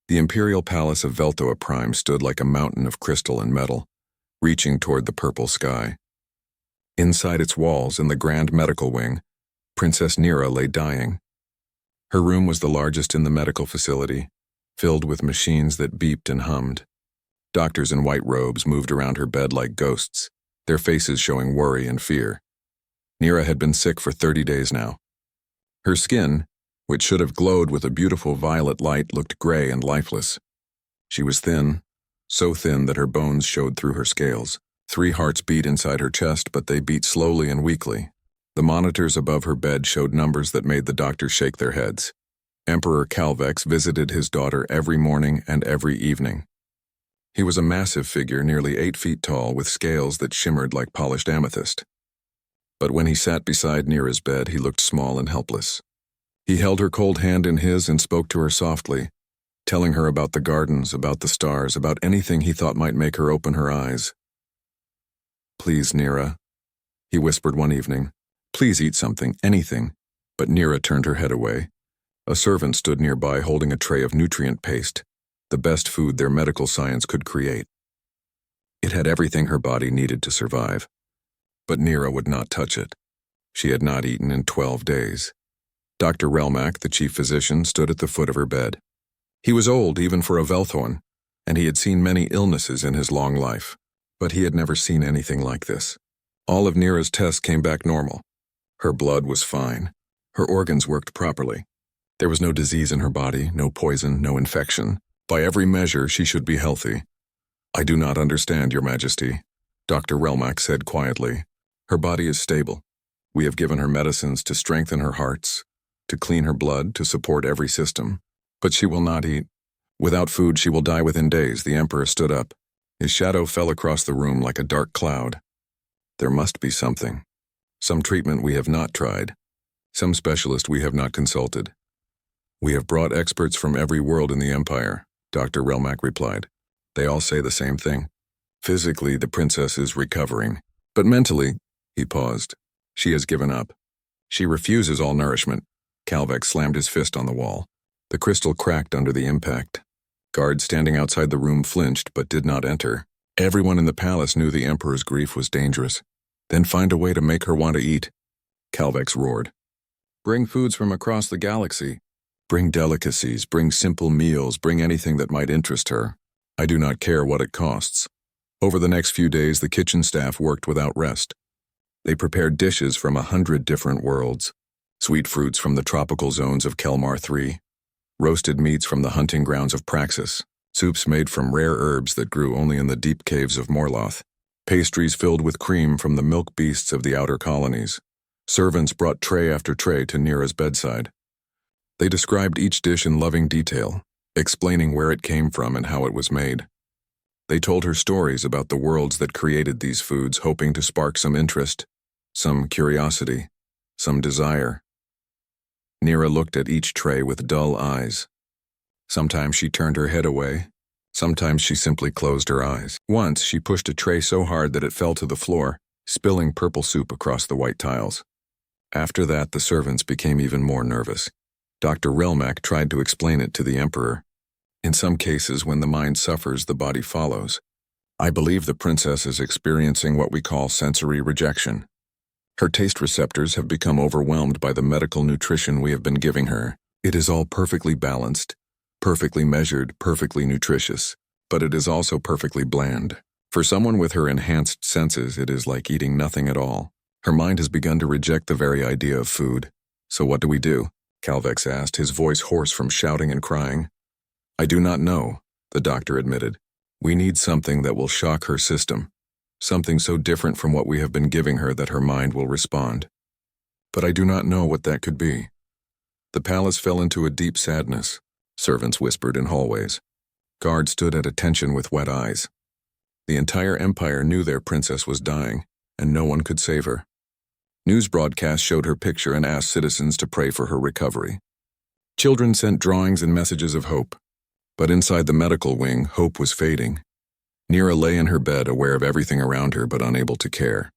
The imperial palace of Veltoa Prime stood like a mountain of crystal and metal, reaching toward the purple sky. Inside its walls, in the grand medical wing, Princess Nira lay dying. Her room was the largest in the medical facility, filled with machines that beeped and hummed. Doctors in white robes moved around her bed like ghosts, their faces showing worry and fear. Nira had been sick for 30 days now. Her skin, which should have glowed with a beautiful violet light, looked gray and lifeless. She was thin, so thin that her bones showed through her scales. 3 hearts beat inside her chest, but they beat slowly and weakly. The monitors above her bed showed numbers that made the doctors shake their heads. Emperor Calvex visited his daughter every morning and every evening. He was a massive figure, nearly 8 feet tall, with scales that shimmered like polished amethyst. But when he sat beside Nira's bed, he looked small and helpless. He held her cold hand in his and spoke to her softly, telling her about the gardens, about the stars, about anything he thought might make her open her eyes. "Please, Nira," he whispered one evening. "Please eat something, anything." But Nira turned her head away. A servant stood nearby holding a tray of nutrient paste, the best food their medical science could create. It had everything her body needed to survive. But Nira would not touch it. She had not eaten in 12 days. Dr. Relmac, the chief physician, stood at the foot of her bed. He was old, even for a Velthorn, and he had seen many illnesses in his long life. But he had never seen anything like this. All of Nira's tests came back normal. Her blood was fine. Her organs worked properly. There was no disease in her body, no poison, no infection. By every measure, she should be healthy. "I do not understand, Your Majesty," Dr. Relmac said quietly. "Her body is stable. We have given her medicines to strengthen her hearts, to clean her blood, to support every system. But she will not eat. Without food, she will die within days." The Emperor stood up. His shadow fell across the room like a dark cloud. "There must be something. Some treatment we have not tried. Some specialist we have not consulted. We have brought experts from every world in the Empire," Dr. Relmac replied. "They all say the same thing. Physically, the princess is recovering. But mentally," he paused, "she has given up. She refuses all nourishment." Calvex slammed his fist on the wall. The crystal cracked under the impact. Guards standing outside the room flinched but did not enter. Everyone in the palace knew the Emperor's grief was dangerous. "Then find a way to make her want to eat," Calvex roared. "Bring foods from across the galaxy. Bring delicacies, bring simple meals, bring anything that might interest her. I do not care what it costs." Over the next few days, the kitchen staff worked without rest. They prepared dishes from 100 different worlds. Sweet fruits from the tropical zones of Kelmar III. Roasted meats from the hunting grounds of Praxis. Soups made from rare herbs that grew only in the deep caves of Morloth. Pastries filled with cream from the milk beasts of the outer colonies. Servants brought tray after tray to Nira's bedside. They described each dish in loving detail, explaining where it came from and how it was made. They told her stories about the worlds that created these foods, hoping to spark some interest, some curiosity, some desire. Nira looked at each tray with dull eyes. Sometimes she turned her head away. Sometimes she simply closed her eyes. Once, she pushed a tray so hard that it fell to the floor, spilling purple soup across the white tiles. After that, the servants became even more nervous. Dr. Relmac tried to explain it to the Emperor. "In some cases, when the mind suffers, the body follows. I believe the princess is experiencing what we call sensory rejection. Her taste receptors have become overwhelmed by the medical nutrition we have been giving her. It is all perfectly balanced, perfectly measured, perfectly nutritious, but it is also perfectly bland. For someone with her enhanced senses, it is like eating nothing at all. Her mind has begun to reject the very idea of food. So what do we do?" Calvex asked, his voice hoarse from shouting and crying. "I do not know," the doctor admitted. "We need something that will shock her system. Something so different from what we have been giving her that her mind will respond. But I do not know what that could be." The palace fell into a deep sadness. Servants whispered in hallways. Guards stood at attention with wet eyes. The entire empire knew their princess was dying, and no one could save her. News broadcasts showed her picture and asked citizens to pray for her recovery. Children sent drawings and messages of hope. But inside the medical wing, hope was fading. Nira lay in her bed, aware of everything around her but unable to care.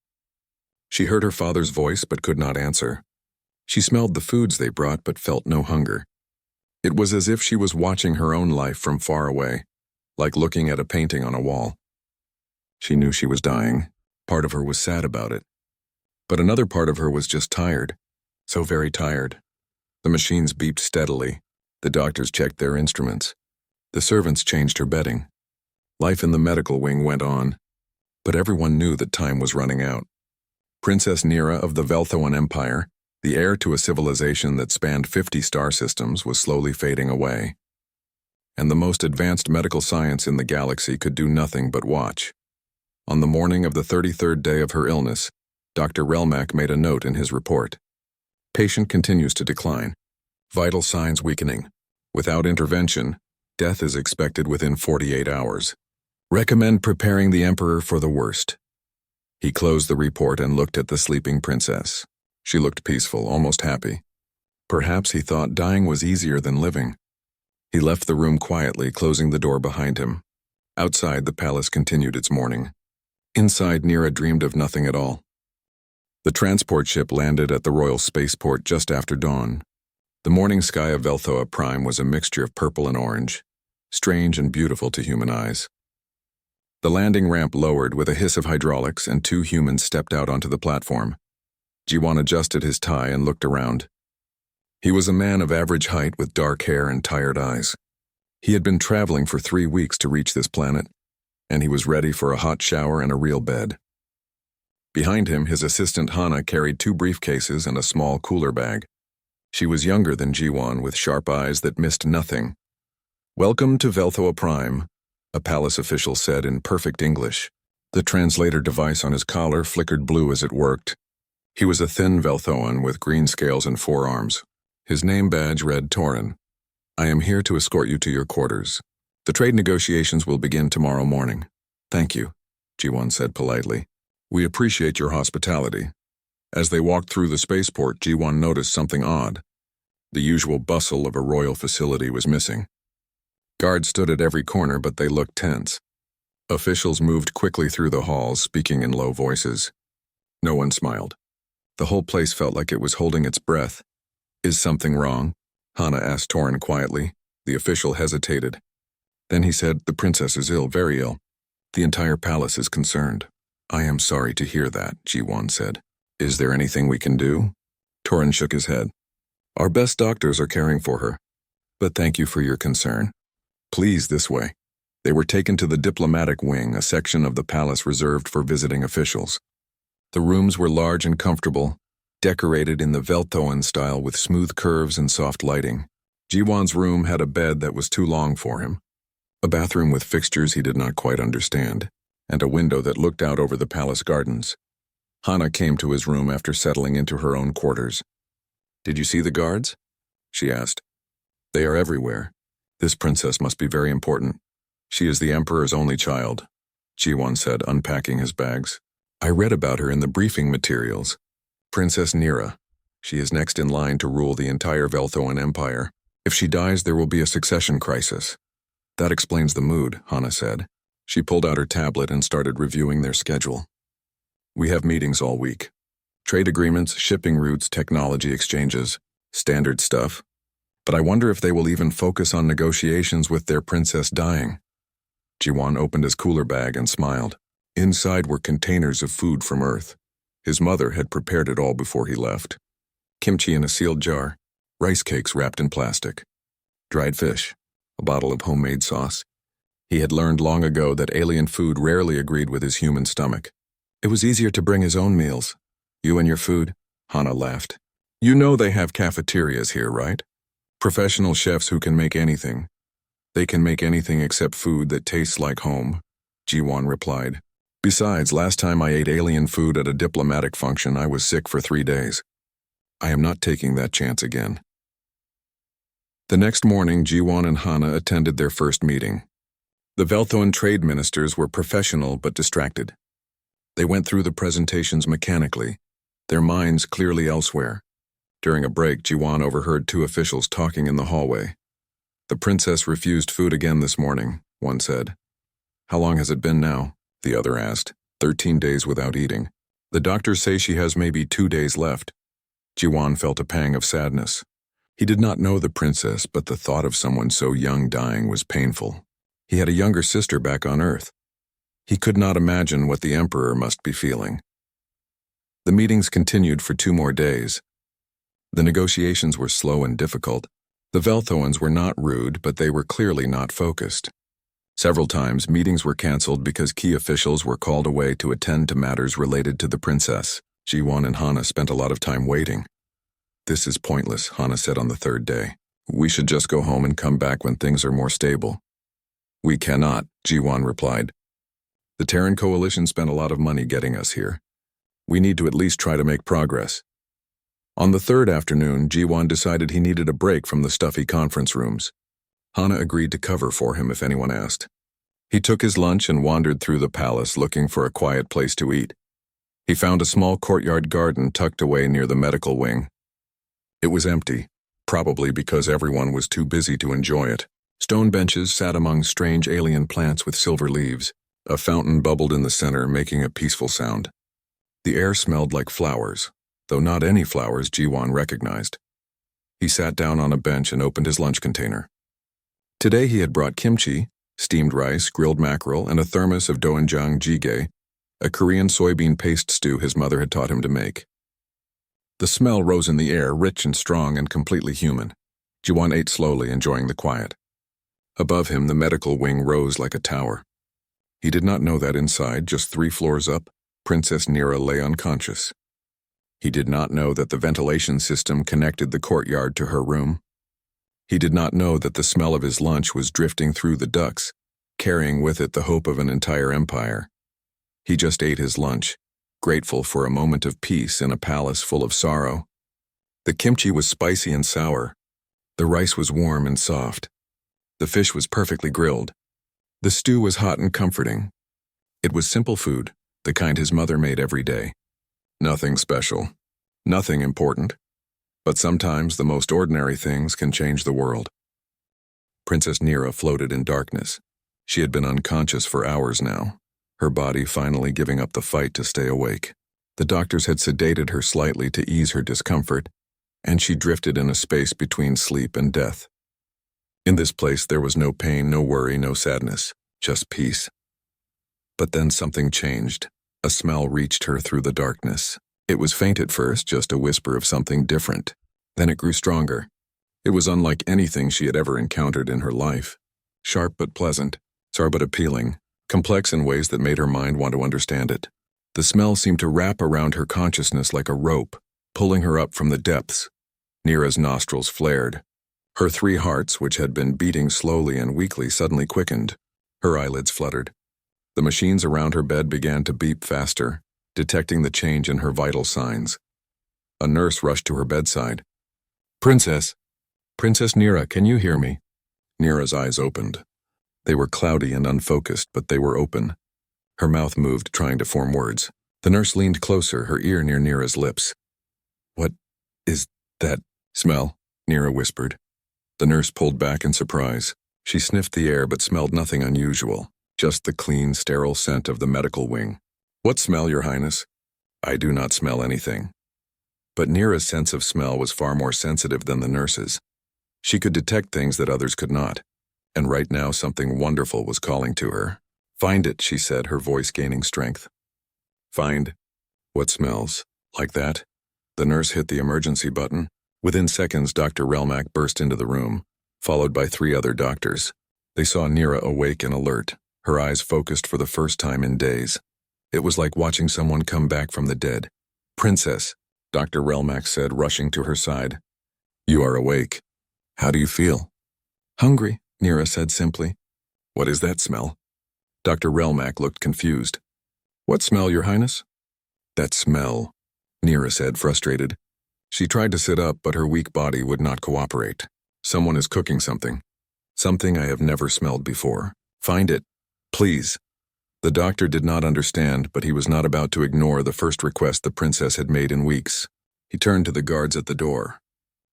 She heard her father's voice but could not answer. She smelled the foods they brought but felt no hunger. It was as if she was watching her own life from far away, like looking at a painting on a wall. She knew she was dying. Part of her was sad about it. But another part of her was just tired. So very tired. The machines beeped steadily. The doctors checked their instruments. The servants changed her bedding. Life in the medical wing went on. But everyone knew that time was running out. Princess Nira of the Velthoan Empire, the heir to a civilization that spanned 50 star systems, was slowly fading away. And the most advanced medical science in the galaxy could do nothing but watch. On the morning of the 33rd day of her illness, Dr. Relmack made a note in his report. Patient continues to decline. Vital signs weakening. Without intervention, death is expected within 48 hours. Recommend preparing the Emperor for the worst. He closed the report and looked at the sleeping princess. She looked peaceful, almost happy. Perhaps he thought dying was easier than living. He left the room quietly, closing the door behind him. Outside, the palace continued its mourning. Inside, Nira dreamed of nothing at all. The transport ship landed at the royal spaceport just after dawn. The morning sky of Velthoa Prime was a mixture of purple and orange, strange and beautiful to human eyes. The landing ramp lowered with a hiss of hydraulics, and 2 humans stepped out onto the platform. Jiwan adjusted his tie and looked around. He was a man of average height with dark hair and tired eyes. He had been traveling for 3 weeks to reach this planet, and he was ready for a hot shower and a real bed. Behind him, his assistant Hana carried 2 briefcases and a small cooler bag. She was younger than Jiwan, with sharp eyes that missed nothing. "Welcome to Velthoa Prime," a palace official said in perfect English. The translator device on his collar flickered blue as it worked. He was a thin Velthoan with green scales and 4 arms. His name badge read Torin. "I am here to escort you to your quarters. The trade negotiations will begin tomorrow morning." "Thank you," Jiwan said politely. "We appreciate your hospitality." As they walked through the spaceport, Jiwan noticed something odd. The usual bustle of a royal facility was missing. Guards stood at every corner, but they looked tense. Officials moved quickly through the halls, speaking in low voices. No one smiled. The whole place felt like it was holding its breath. "Is something wrong?" Hana asked Torin quietly. The official hesitated. Then he said, "The princess is ill, very ill. The entire palace is concerned." "I am sorry to hear that," Jiwan said. "Is there anything we can do?" Torin shook his head. "Our best doctors are caring for her. But thank you for your concern. Please, this way." They were taken to the diplomatic wing, a section of the palace reserved for visiting officials. The rooms were large and comfortable, decorated in the Velthoan style with smooth curves and soft lighting. Jiwan's room had a bed that was too long for him, a bathroom with fixtures he did not quite understand, and a window that looked out over the palace gardens. Hana came to his room after settling into her own quarters. "Did you see the guards?" she asked. "They are everywhere. This princess must be very important. She is the Emperor's only child," Jiwan said, unpacking his bags. "I read about her in the briefing materials. Princess Nira. She is next in line to rule the entire Velthoan Empire. If she dies, there will be a succession crisis." "That explains the mood," Hana said. She pulled out her tablet and started reviewing their schedule. "We have meetings all week. Trade agreements, shipping routes, technology exchanges. Standard stuff. But I wonder if they will even focus on negotiations with their princess dying." Jiwan opened his cooler bag and smiled. Inside were containers of food from Earth. His mother had prepared it all before he left. Kimchi in a sealed jar, rice cakes wrapped in plastic, dried fish, a bottle of homemade sauce. He had learned long ago that alien food rarely agreed with his human stomach. It was easier to bring his own meals. "You and your food?" Hana laughed. "You know they have cafeterias here, right? Professional chefs who can make anything. They can make anything except food that tastes like home," Jiwan replied. "Besides, last time I ate alien food at a diplomatic function, I was sick for 3 days. I am not taking that chance again." The next morning, Jiwan and Hana attended their first meeting. The Velthoan trade ministers were professional but distracted. They went through the presentations mechanically, their minds clearly elsewhere. During a break, Jiwan overheard 2 officials talking in the hallway. "The princess refused food again this morning," one said. "How long has it been now?" the other asked. 13 days without eating. "The doctors say she has maybe 2 days left." Jiwan felt a pang of sadness. He did not know the princess, but the thought of someone so young dying was painful. He had a younger sister back on Earth. He could not imagine what the Emperor must be feeling. The meetings continued for 2 more days. The negotiations were slow and difficult. The Velthoans were not rude, but they were clearly not focused. Several times, meetings were cancelled because key officials were called away to attend to matters related to the princess. Jiwan and Hana spent a lot of time waiting. "This is pointless," Hana said on the 3rd day. "We should just go home and come back when things are more stable." "We cannot," Jiwan replied. "The Terran Coalition spent a lot of money getting us here. We need to at least try to make progress." On the 3rd afternoon, Jiwan decided he needed a break from the stuffy conference rooms. Hana agreed to cover for him if anyone asked. He took his lunch and wandered through the palace looking for a quiet place to eat. He found a small courtyard garden tucked away near the medical wing. It was empty, probably because everyone was too busy to enjoy it. Stone benches sat among strange alien plants with silver leaves. A fountain bubbled in the center, making a peaceful sound. The air smelled like flowers, though not any flowers Jiwan recognized. He sat down on a bench and opened his lunch container. Today he had brought kimchi, steamed rice, grilled mackerel, and a thermos of doenjang jjigae, a Korean soybean paste stew his mother had taught him to make. The smell rose in the air, rich and strong and completely human. Jiwan ate slowly, enjoying the quiet. Above him, the medical wing rose like a tower. He did not know that inside, just 3 floors up, Princess Nira lay unconscious. He did not know that the ventilation system connected the courtyard to her room. He did not know that the smell of his lunch was drifting through the ducts, carrying with it the hope of an entire empire. He just ate his lunch, grateful for a moment of peace in a palace full of sorrow. The kimchi was spicy and sour. The rice was warm and soft. The fish was perfectly grilled. The stew was hot and comforting. It was simple food, the kind his mother made every day. Nothing special, nothing important. But sometimes the most ordinary things can change the world. Princess Nira floated in darkness. She had been unconscious for hours now, her body finally giving up the fight to stay awake. The doctors had sedated her slightly to ease her discomfort, and she drifted in a space between sleep and death. In this place there was no pain, no worry, no sadness, just peace. But then something changed. A smell reached her through the darkness. It was faint at first, just a whisper of something different. Then it grew stronger. It was unlike anything she had ever encountered in her life. Sharp but pleasant, sour but appealing, complex in ways that made her mind want to understand it. The smell seemed to wrap around her consciousness like a rope, pulling her up from the depths. Nira's nostrils flared. Her 3 hearts, which had been beating slowly and weakly, suddenly quickened. Her eyelids fluttered. The machines around her bed began to beep faster, detecting the change in her vital signs. A nurse rushed to her bedside. "Princess! Princess Nira, can you hear me?" Nira's eyes opened. They were cloudy and unfocused, but they were open. Her mouth moved, trying to form words. The nurse leaned closer, her ear near Nira's lips. "What is that smell?" Nira whispered. The nurse pulled back in surprise. She sniffed the air but smelled nothing unusual, just the clean, sterile scent of the medical wing. "What smell, Your Highness?" "I do not smell anything." But Nira's sense of smell was far more sensitive than the nurse's. She could detect things that others could not, and right now something wonderful was calling to her. "Find it," she said, her voice gaining strength. "Find? What smells? Like that?" The nurse hit the emergency button. Within seconds, Dr. Relmack burst into the room, followed by 3 other doctors. They saw Nira awake and alert, her eyes focused for the first time in days. It was like watching someone come back from the dead. "Princess," Dr. Relmack said, rushing to her side. "You are awake. How do you feel?" "Hungry," Nira said simply. "What is that smell?" Dr. Relmack looked confused. "What smell, Your Highness?" "That smell," Nira said, frustrated. She tried to sit up, but her weak body would not cooperate. "Someone is cooking something. Something I have never smelled before. Find it, please." The doctor did not understand, but he was not about to ignore the first request the princess had made in weeks. He turned to the guards at the door.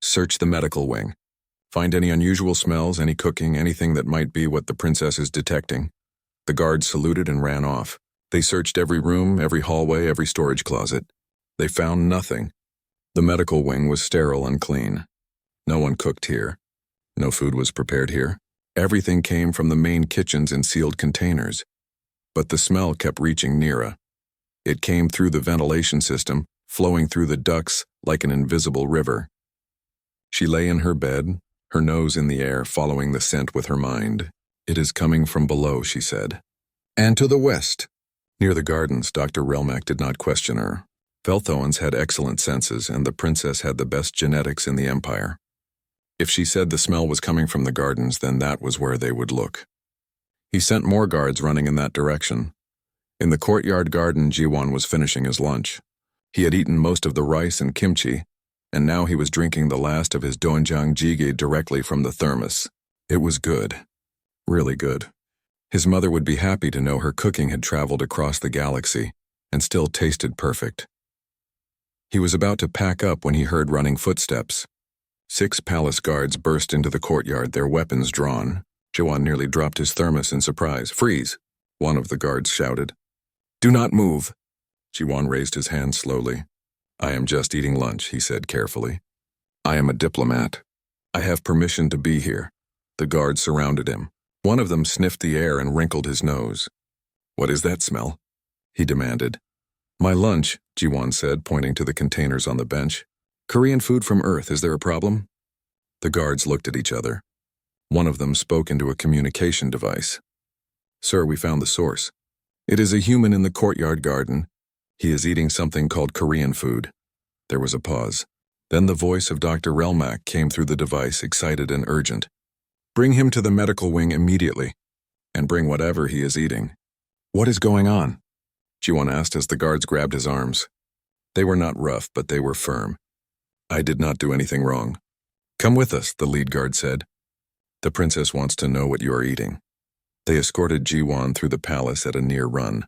"Search the medical wing. Find any unusual smells, any cooking, anything that might be what the princess is detecting." The guards saluted and ran off. They searched every room, every hallway, every storage closet. They found nothing. The medical wing was sterile and clean. No one cooked here. No food was prepared here. Everything came from the main kitchens in sealed containers. But the smell kept reaching Nira. It came through the ventilation system, flowing through the ducts like an invisible river. She lay in her bed, her nose in the air, following the scent with her mind. "It is coming from below," she said. "And to the west." Near the gardens, Dr. Relmac did not question her. Velthoans had excellent senses, and the princess had the best genetics in the Empire. If she said the smell was coming from the gardens, then that was where they would look. He sent more guards running in that direction. In the courtyard garden, Jiwon was finishing his lunch. He had eaten most of the rice and kimchi, and now he was drinking the last of his doenjang jjigae directly from the thermos. It was good. Really good. His mother would be happy to know her cooking had traveled across the galaxy and still tasted perfect. He was about to pack up when he heard running footsteps. 6 palace guards burst into the courtyard, their weapons drawn. Jiwon nearly dropped his thermos in surprise. "Freeze!" one of the guards shouted. "Do not move." Jiwon raised his hand slowly. "I am just eating lunch," he said carefully. "I am a diplomat. I have permission to be here." The guards surrounded him. One of them sniffed the air and wrinkled his nose. "What is that smell?" he demanded. "My lunch," Jiwon said, pointing to the containers on the bench. "Korean food from Earth, is there a problem?" The guards looked at each other. One of them spoke into a communication device. "Sir, we found the source. It is a human in the courtyard garden. He is eating something called Korean food." There was a pause. Then the voice of Dr. Relmac came through the device, excited and urgent. "Bring him to the medical wing immediately, and bring whatever he is eating." "What is going on?" Jiwon asked as the guards grabbed his arms. They were not rough, but they were firm. "I did not do anything wrong." "Come with us," the lead guard said. "The princess wants to know what you are eating." They escorted Jiwon through the palace at a near run.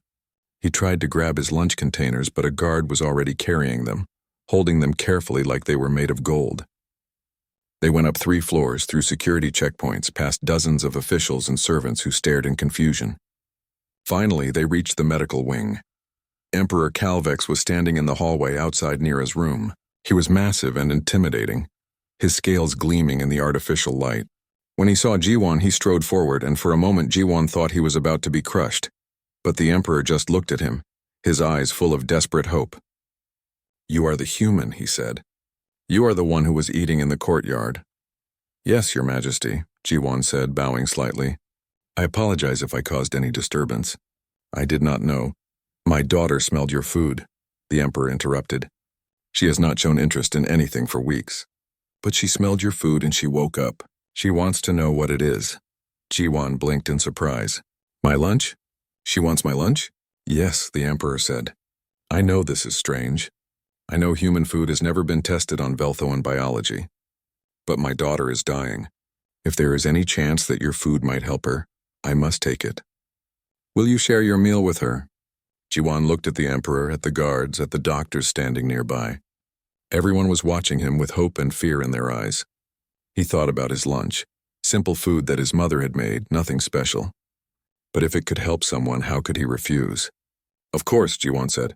He tried to grab his lunch containers, but a guard was already carrying them, holding them carefully like they were made of gold. They went up 3 floors, through security checkpoints, past dozens of officials and servants who stared in confusion. Finally, they reached the medical wing. Emperor Calvex was standing in the hallway outside Nira's room. He was massive and intimidating, his scales gleaming in the artificial light. When he saw Jiwon, he strode forward, and for a moment Jiwon thought he was about to be crushed. But the Emperor just looked at him, his eyes full of desperate hope. "You are the human," he said. "You are the one who was eating in the courtyard." "Yes, Your Majesty," Jiwon said, bowing slightly. "I apologize if I caused any disturbance. I did not know." "My daughter smelled your food," the Emperor interrupted. "She has not shown interest in anything for weeks. But she smelled your food and she woke up. She wants to know what it is." Jiwon blinked in surprise. "My lunch? She wants my lunch?" "Yes," the Emperor said. "I know this is strange. I know human food has never been tested on Velthoan biology. But my daughter is dying. If there is any chance that your food might help her, I must take it. Will you share your meal with her?" Jiwon looked at the Emperor, at the guards, at the doctors standing nearby. Everyone was watching him with hope and fear in their eyes. He thought about his lunch, simple food that his mother had made, nothing special. But if it could help someone, how could he refuse? "Of course," Jiwon said.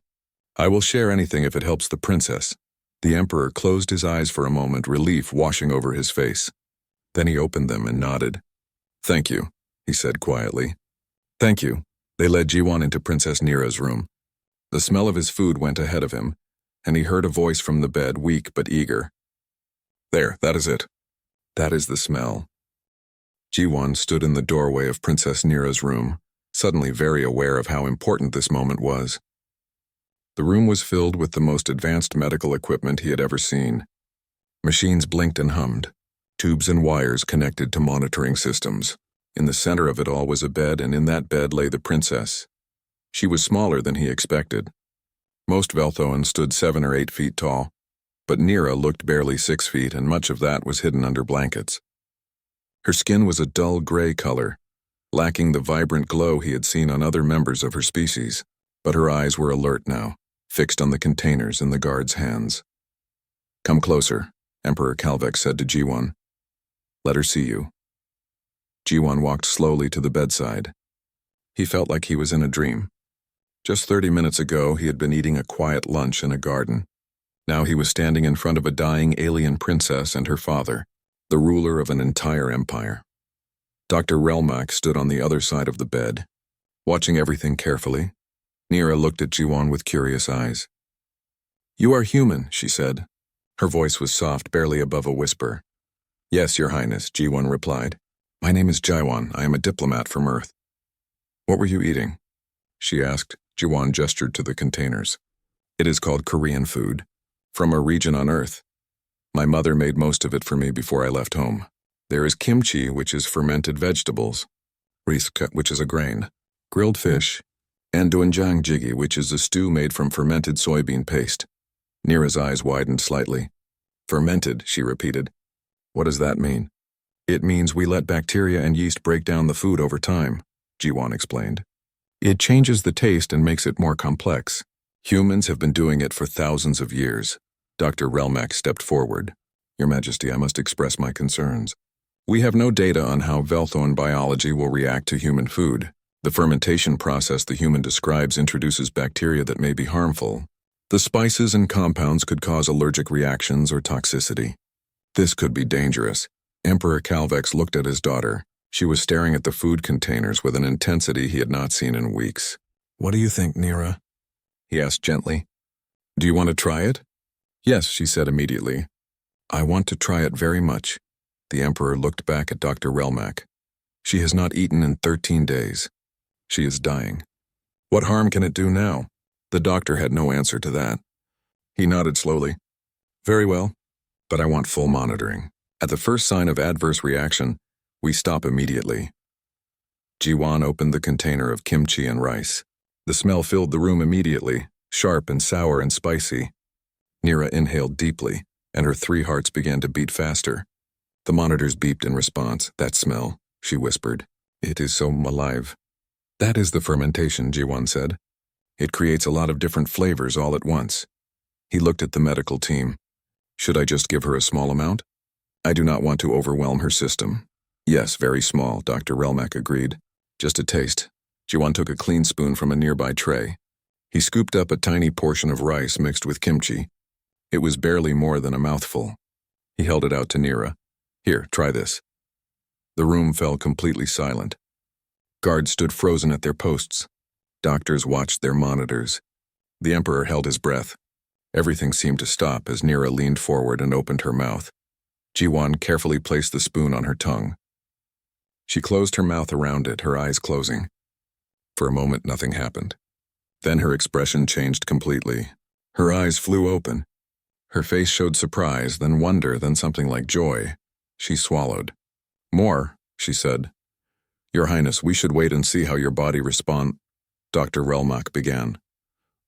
"I will share anything if it helps the princess." The Emperor closed his eyes for a moment, relief washing over his face. Then he opened them and nodded. "Thank you," he said quietly. "Thank you." They led Jiwon into Princess Nira's room. The smell of his food went ahead of him, and he heard a voice from the bed, weak but eager. "There, that is it. That is the smell." Jiwon stood in the doorway of Princess Nira's room, suddenly very aware of how important this moment was. The room was filled with the most advanced medical equipment he had ever seen. Machines blinked and hummed, tubes and wires connected to monitoring systems. In the center of it all was a bed, and in that bed lay the princess. She was smaller than he expected. Most Velthoans stood 7 or 8 feet tall, but Nira looked barely 6 feet, and much of that was hidden under blankets. Her skin was a dull gray color, lacking the vibrant glow he had seen on other members of her species, but her eyes were alert now, fixed on the containers in the guard's hands. "Come closer," Emperor Calvex said to Jiwon. "Let her see you." Jiwon walked slowly to the bedside. He felt like he was in a dream. Just 30 minutes ago, he had been eating a quiet lunch in a garden. Now he was standing in front of a dying alien princess and her father, the ruler of an entire empire. Dr. Relmak stood on the other side of the bed, watching everything carefully. Nira looked at Jiwan with curious eyes. "You are human," she said. Her voice was soft, barely above a whisper. "Yes, Your Highness," Jiwan replied. "My name is Jiwan. I am a diplomat from Earth." "What were you eating?" she asked. Jiwan gestured to the containers. "It is called Korean food, from a region on Earth. My mother made most of it for me before I left home. There is kimchi, which is fermented vegetables, riska, which is a grain, grilled fish, and doenjang jjigae, which is a stew made from fermented soybean paste." Nira's eyes widened slightly. "Fermented," she repeated. "What does that mean?" "It means we let bacteria and yeast break down the food over time," Jiwan explained. "It changes the taste and makes it more complex. Humans have been doing it for thousands of years." Dr. Relmak stepped forward. "Your Majesty, I must express my concerns. We have no data on how Velthoan biology will react to human food. The fermentation process the human describes introduces bacteria that may be harmful. The spices and compounds could cause allergic reactions or toxicity. This could be dangerous." Emperor Calvex looked at his daughter. She was staring at the food containers with an intensity he had not seen in weeks. "What do you think, Nira?" he asked gently. "Do you want to try it?" "Yes," she said immediately. "I want to try it very much." The Emperor looked back at Dr. Relmak. "She has not eaten in 13 days. She is dying. What harm can it do now?" The doctor had no answer to that. He nodded slowly. "Very well, but I want full monitoring. At the first sign of adverse reaction, we stop immediately." Jiwan opened the container of kimchi and rice. The smell filled the room immediately, sharp and sour and spicy. Nira inhaled deeply, and her 3 hearts began to beat faster. The monitors beeped in response. "That smell," she whispered. "It is so alive." "That is the fermentation," Jiwan said. "It creates a lot of different flavors all at once." He looked at the medical team. "Should I just give her a small amount? I do not want to overwhelm her system." "Yes, very small," Dr. Relmak agreed. "Just a taste." Jiwan took a clean spoon from a nearby tray. He scooped up a tiny portion of rice mixed with kimchi. It was barely more than a mouthful. He held it out to Nira. "Here, try this." The room fell completely silent. Guards stood frozen at their posts. Doctors watched their monitors. The Emperor held his breath. Everything seemed to stop as Nira leaned forward and opened her mouth. Jiwan carefully placed the spoon on her tongue. She closed her mouth around it, her eyes closing. For a moment, nothing happened. Then her expression changed completely. Her eyes flew open. Her face showed surprise, then wonder, then something like joy. She swallowed. "More," she said. "Your Highness, we should wait and see how your body responds." Dr. Relmak began.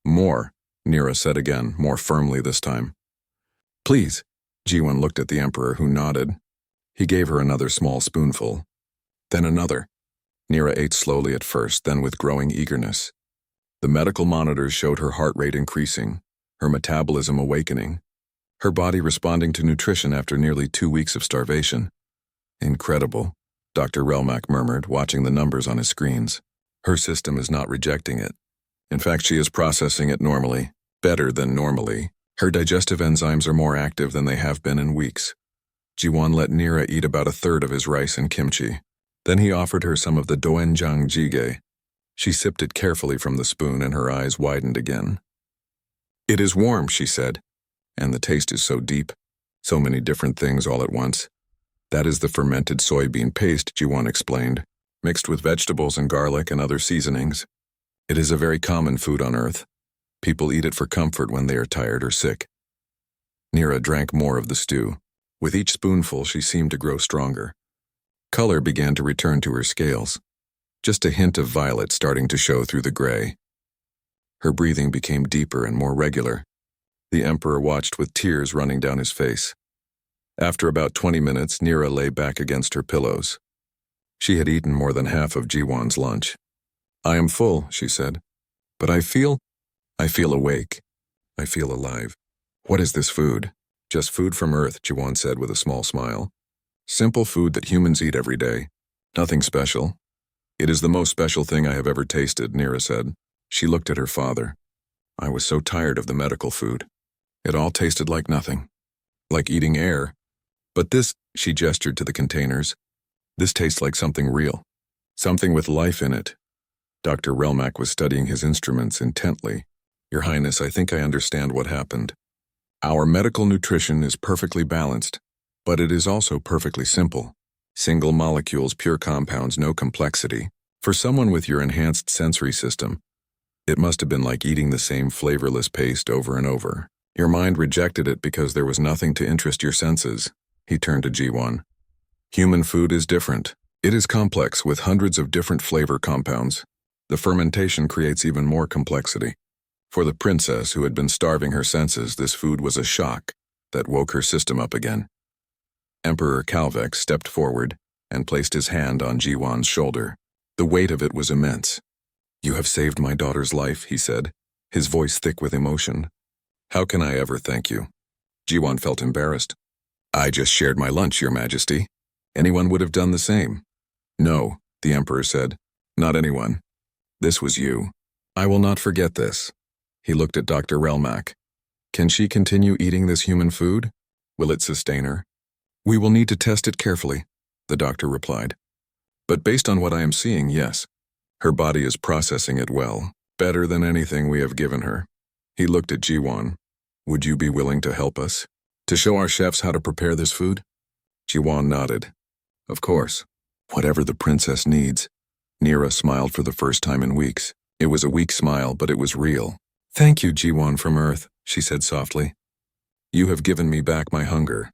"More," Nira said again, more firmly this time. "Please." Jiwan looked at the Emperor, who nodded. He gave her another small spoonful. Then another. Nira ate slowly at first, then with growing eagerness. The medical monitors showed her heart rate increasing, her metabolism awakening, her body responding to nutrition after nearly 2 weeks of starvation. "Incredible," Dr. Relmak murmured, watching the numbers on his screens. "Her system is not rejecting it. In fact, she is processing it normally, better than normally. Her digestive enzymes are more active than they have been in weeks." Jiwan let Nira eat about 1/3 of his rice and kimchi. Then he offered her some of the doenjang jjigae. She sipped it carefully from the spoon and her eyes widened again. "It is warm," she said, "and the taste is so deep. So many different things all at once." "That is the fermented soybean paste," Jiwan explained, "mixed with vegetables and garlic and other seasonings. It is a very common food on Earth. People eat it for comfort when they are tired or sick." Nira drank more of the stew. With each spoonful, she seemed to grow stronger. Color began to return to her scales, just a hint of violet starting to show through the gray. Her breathing became deeper and more regular. The Emperor watched with tears running down his face. After about 20 minutes, Nira lay back against her pillows. She had eaten more than half of Jiwan's lunch. "I am full," she said, "but I feel awake. I feel alive." "What is this food?" "Just food from Earth," Jiwan said with a small smile. "Simple food that humans eat every day. Nothing special." "It is the most special thing I have ever tasted," Nira said. She looked at her father. "I was so tired of the medical food. It all tasted like nothing. Like eating air." But this, she gestured to the containers, this tastes like something real. Something with life in it. Dr. Relmack was studying his instruments intently. Your Highness, I think I understand what happened. Our medical nutrition is perfectly balanced, but it is also perfectly simple. Single molecules, pure compounds, no complexity. For someone with your enhanced sensory system, it must have been like eating the same flavorless paste over and over. Your mind rejected it because there was nothing to interest your senses. He turned to G1. Human food is different. It is complex with hundreds of different flavor compounds. The fermentation creates even more complexity. For the princess who had been starving her senses, this food was a shock that woke her system up again. Emperor Calvex stepped forward and placed his hand on G1's shoulder. The weight of it was immense. You have saved my daughter's life, he said, his voice thick with emotion. How can I ever thank you? G1 felt embarrassed. I just shared my lunch, Your Majesty. Anyone would have done the same. No, the Emperor said. Not anyone. This was you. I will not forget this. He looked at Dr. Relmack. Can she continue eating this human food? Will it sustain her? We will need to test it carefully, the doctor replied. But based on what I am seeing, yes. Her body is processing it well, better than anything we have given her. He looked at G1. Would you be willing to help us? To show our chefs how to prepare this food? G1 nodded. Of course. Whatever the princess needs. Nira smiled for the first time in weeks. It was a weak smile, but it was real. Thank you, G1 from Earth, she said softly. You have given me back my hunger,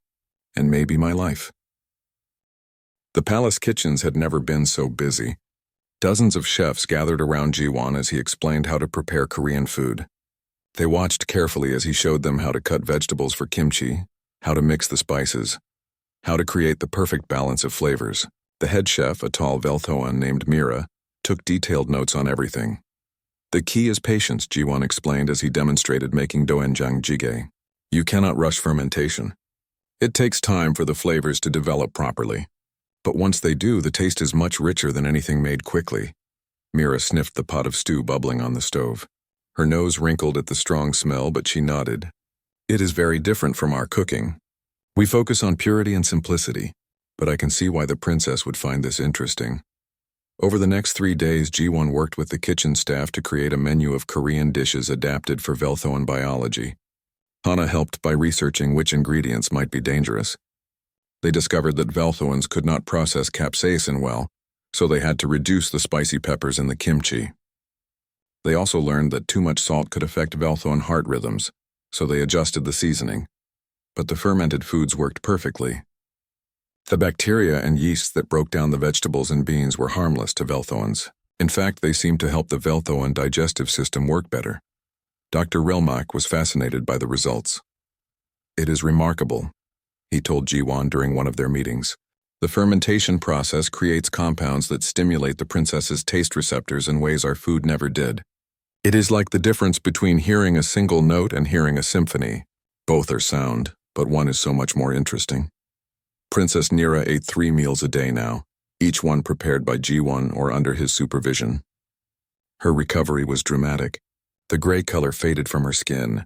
and maybe my life. The palace kitchens had never been so busy. Dozens of chefs gathered around G1 as he explained how to prepare Korean food. They watched carefully as he showed them how to cut vegetables for kimchi, how to mix the spices, how to create the perfect balance of flavors. The head chef, a tall Velthoan named Mira, took detailed notes on everything. The key is patience, G1 explained as he demonstrated making doenjang jjigae. You cannot rush fermentation. It takes time for the flavors to develop properly. But once they do, the taste is much richer than anything made quickly. Mira sniffed the pot of stew bubbling on the stove. Her nose wrinkled at the strong smell, but she nodded. It is very different from our cooking. We focus on purity and simplicity, but I can see why the princess would find this interesting. Over the next 3 days, G1 worked with the kitchen staff to create a menu of Korean dishes adapted for Velthoan biology. Hana helped by researching which ingredients might be dangerous. They discovered that Velthoans could not process capsaicin well, so they had to reduce the spicy peppers in the kimchi. They also learned that too much salt could affect Velthoan heart rhythms, so they adjusted the seasoning. But the fermented foods worked perfectly. The bacteria and yeasts that broke down the vegetables and beans were harmless to Velthoans. In fact, they seemed to help the Velthoan digestive system work better. Dr. Relmack was fascinated by the results. It is remarkable, he told G1 during one of their meetings. The fermentation process creates compounds that stimulate the princess's taste receptors in ways our food never did. It is like the difference between hearing a single note and hearing a symphony. Both are sound, but one is so much more interesting. Princess Nira ate 3 meals a day now, each one prepared by G1 or under his supervision. Her recovery was dramatic. The gray color faded from her skin,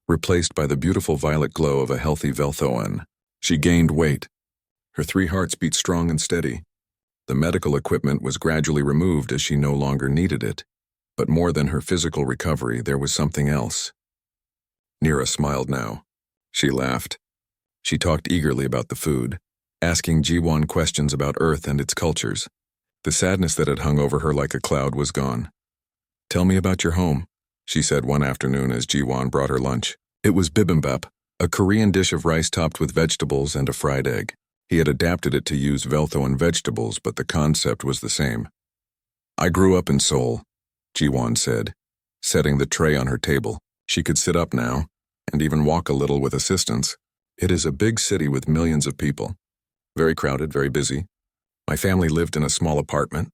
replaced by the beautiful violet glow of a healthy Velthoan. She gained weight. Her 3 hearts beat strong and steady. The medical equipment was gradually removed as she no longer needed it. But more than her physical recovery, there was something else. Nira smiled now. She laughed. She talked eagerly about the food, asking G1 questions about Earth and its cultures. The sadness that had hung over her like a cloud was gone. Tell me about your home, she said one afternoon as G1 brought her lunch. It was bibimbap, a Korean dish of rice topped with vegetables and a fried egg. He had adapted it to use Velthoan vegetables, but the concept was the same. I grew up in Seoul, Ji-won said, setting the tray on her table. She could sit up now, and even walk a little with assistance. It is a big city with millions of people. Very crowded, very busy. My family lived in a small apartment.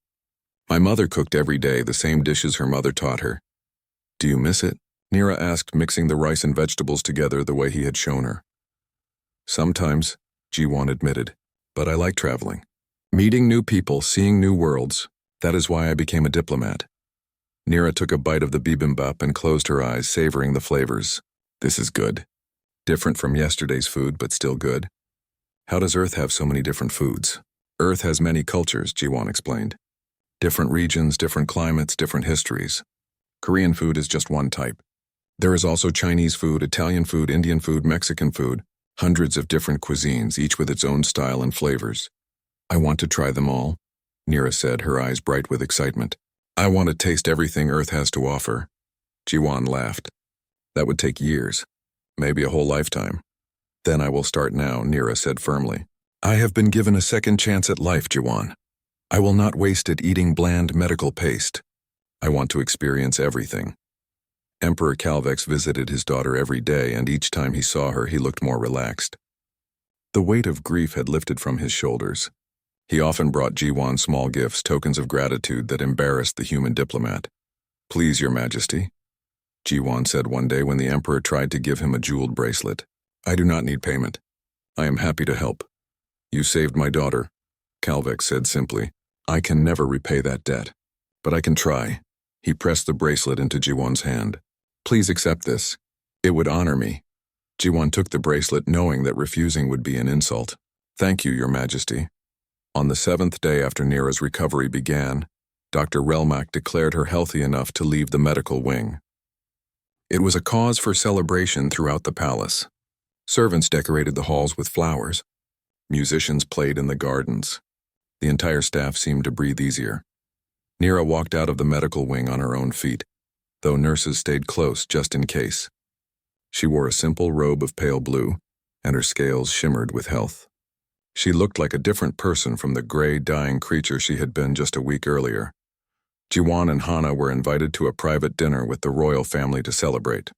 My mother cooked every day the same dishes her mother taught her. Do you miss it? Nira asked, mixing the rice and vegetables together the way he had shown her. Sometimes, Ji-won admitted, but I like traveling. Meeting new people, seeing new worlds. That is why I became a diplomat. Nira took a bite of the bibimbap and closed her eyes, savoring the flavors. This is good. Different from yesterday's food, but still good. How does Earth have so many different foods? Earth has many cultures, Jiwon explained. Different regions, different climates, different histories. Korean food is just one type. There is also Chinese food, Italian food, Indian food, Mexican food, hundreds of different cuisines, each with its own style and flavors. I want to try them all, Nira said, her eyes bright with excitement. I want to taste everything Earth has to offer. Jiwon laughed. That would take years, maybe a whole lifetime. Then I will start now, Nira said firmly. I have been given a second chance at life, Jiwon. I will not waste it eating bland medical paste. I want to experience everything. Emperor Calvex visited his daughter every day, and each time he saw her, he looked more relaxed. The weight of grief had lifted from his shoulders. He often brought Jiwon small gifts, tokens of gratitude that embarrassed the human diplomat. Please, Your Majesty, Jiwon said one day when the emperor tried to give him a jeweled bracelet. I do not need payment. I am happy to help. You saved my daughter, Calvex said simply. I can never repay that debt, but I can try. He pressed the bracelet into Jiwon's hand. Please accept this. It would honor me. Jiwon took the bracelet, knowing that refusing would be an insult. Thank you, Your Majesty. On the 7th day after Nira's recovery began, Dr. Relmak declared her healthy enough to leave the medical wing. It was a cause for celebration throughout the palace. Servants decorated the halls with flowers. Musicians played in the gardens. The entire staff seemed to breathe easier. Nira walked out of the medical wing on her own feet, though nurses stayed close just in case. She wore a simple robe of pale blue, and her scales shimmered with health. She looked like a different person from the gray, dying creature she had been just a week earlier. Jiwon and Hana were invited to a private dinner with the royal family to celebrate.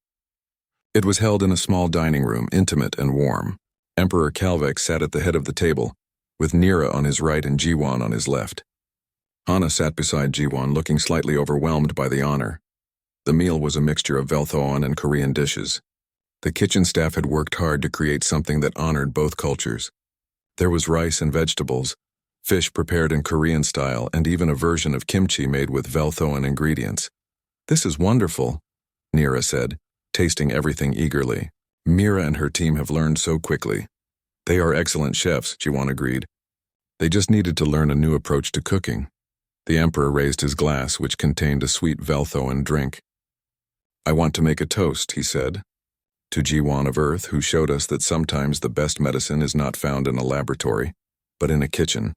It was held in a small dining room, intimate and warm. Emperor Calvex sat at the head of the table, with Nira on his right and Jiwon on his left. Hana sat beside Jiwon, looking slightly overwhelmed by the honor. The meal was a mixture of Velthoan and Korean dishes. The kitchen staff had worked hard to create something that honored both cultures. There was rice and vegetables, fish prepared in Korean style, and even a version of kimchi made with Velthoan ingredients. This is wonderful, Nira said, tasting everything eagerly. Mira and her team have learned so quickly. They are excellent chefs, Jiwon agreed. They just needed to learn a new approach to cooking. The emperor raised his glass, which contained a sweet Velthoan drink. I want to make a toast, he said, to Jiwon of Earth, who showed us that sometimes the best medicine is not found in a laboratory, but in a kitchen.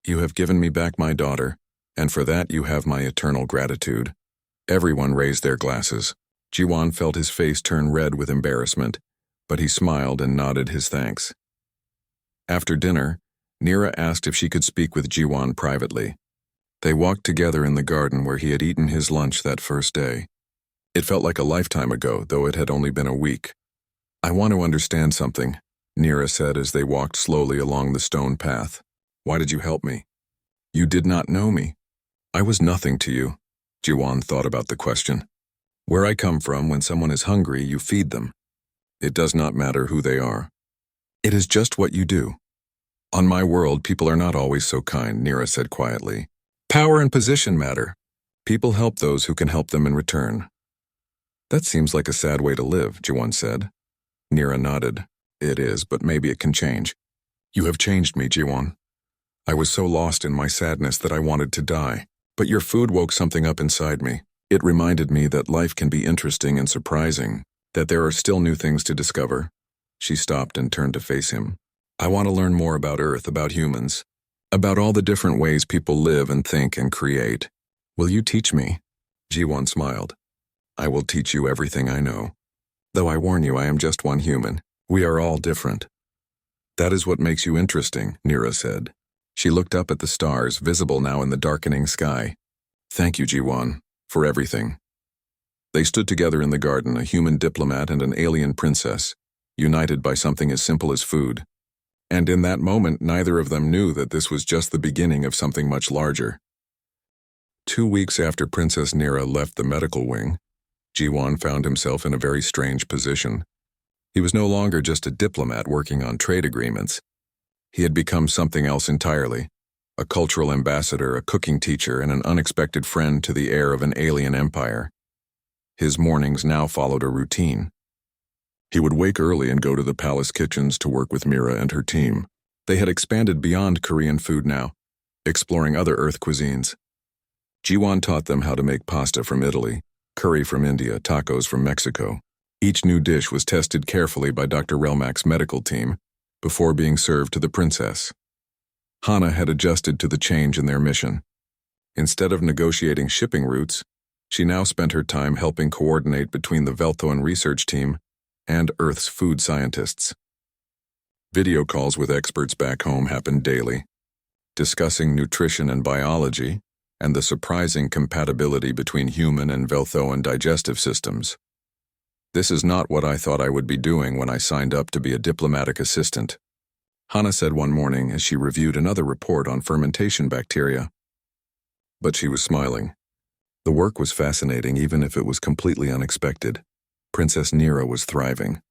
You have given me back my daughter, and for that you have my eternal gratitude. Everyone raised their glasses. Jiwon felt his face turn red with embarrassment, but he smiled and nodded his thanks. After dinner, Nira asked if she could speak with Jiwon privately. They walked together in the garden where he had eaten his lunch that first day. It felt like a lifetime ago, though it had only been a week. I want to understand something, Nira said as they walked slowly along the stone path. Why did you help me? You did not know me. I was nothing to you. Jiwon thought about the question. Where I come from, when someone is hungry, you feed them. It does not matter who they are. It is just what you do. On my world, people are not always so kind, Nira said quietly. Power and position matter. People help those who can help them in return. That seems like a sad way to live, Jiwon said. Nira nodded. It is, but maybe it can change. You have changed me, Jiwon. I was so lost in my sadness that I wanted to die, but your food woke something up inside me. It reminded me that life can be interesting and surprising, that there are still new things to discover. She stopped and turned to face him. I want to learn more about Earth, about humans, about all the different ways people live and think and create. Will you teach me? Jiwon smiled. I will teach you everything I know. Though I warn you, I am just one human. We are all different. That is what makes you interesting, Nira said. She looked up at the stars, visible now in the darkening sky. Thank you, Jiwon, for everything. They stood together in the garden, a human diplomat and an alien princess, united by something as simple as food. And in that moment, neither of them knew that this was just the beginning of something much larger. 2 weeks after Princess Nira left the medical wing, Jiwon found himself in a very strange position. He was no longer just a diplomat working on trade agreements. He had become something else entirely, a cultural ambassador, a cooking teacher, and an unexpected friend to the heir of an alien empire. His mornings now followed a routine. He would wake early and go to the palace kitchens to work with Mira and her team. They had expanded beyond Korean food now, exploring other Earth cuisines. Jiwon taught them how to make pasta from Italy, curry from India, tacos from Mexico. Each new dish was tested carefully by Dr. Relmak's medical team before being served to the princess. Hana had adjusted to the change in their mission. Instead of negotiating shipping routes, she now spent her time helping coordinate between the Velthoan research team and Earth's food scientists. Video calls with experts back home happened daily, discussing nutrition and biology and the surprising compatibility between human and Velthoan digestive systems. This is not what I thought I would be doing when I signed up to be a diplomatic assistant, Hana said one morning as she reviewed another report on fermentation bacteria. But she was smiling. The work was fascinating even if it was completely unexpected. Princess Nira was thriving.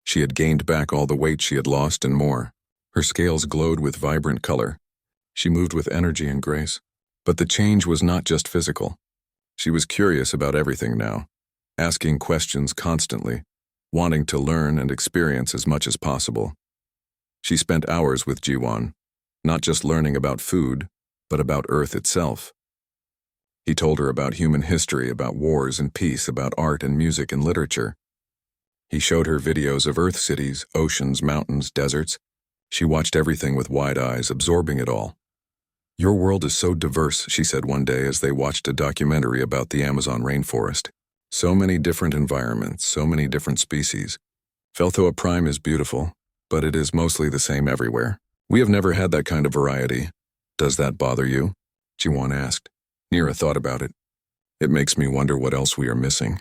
She had gained back all the weight she had lost and more. Her scales glowed with vibrant color. She moved with energy and grace. But the change was not just physical. She was curious about everything now, asking questions constantly, wanting to learn and experience as much as possible. She spent hours with Jiwon, not just learning about food, but about Earth itself. He told her about human history, about wars and peace, about art and music and literature. He showed her videos of Earth cities, oceans, mountains, deserts. She watched everything with wide eyes, absorbing it all. "Your world is so diverse," she said one day as they watched a documentary about the Amazon rainforest. "So many different environments, so many different species. Velthoa Prime is beautiful, but it is mostly the same everywhere. We have never had that kind of variety. Does that bother you?" Jiwon asked. Nira thought about it. "It makes me wonder what else we are missing.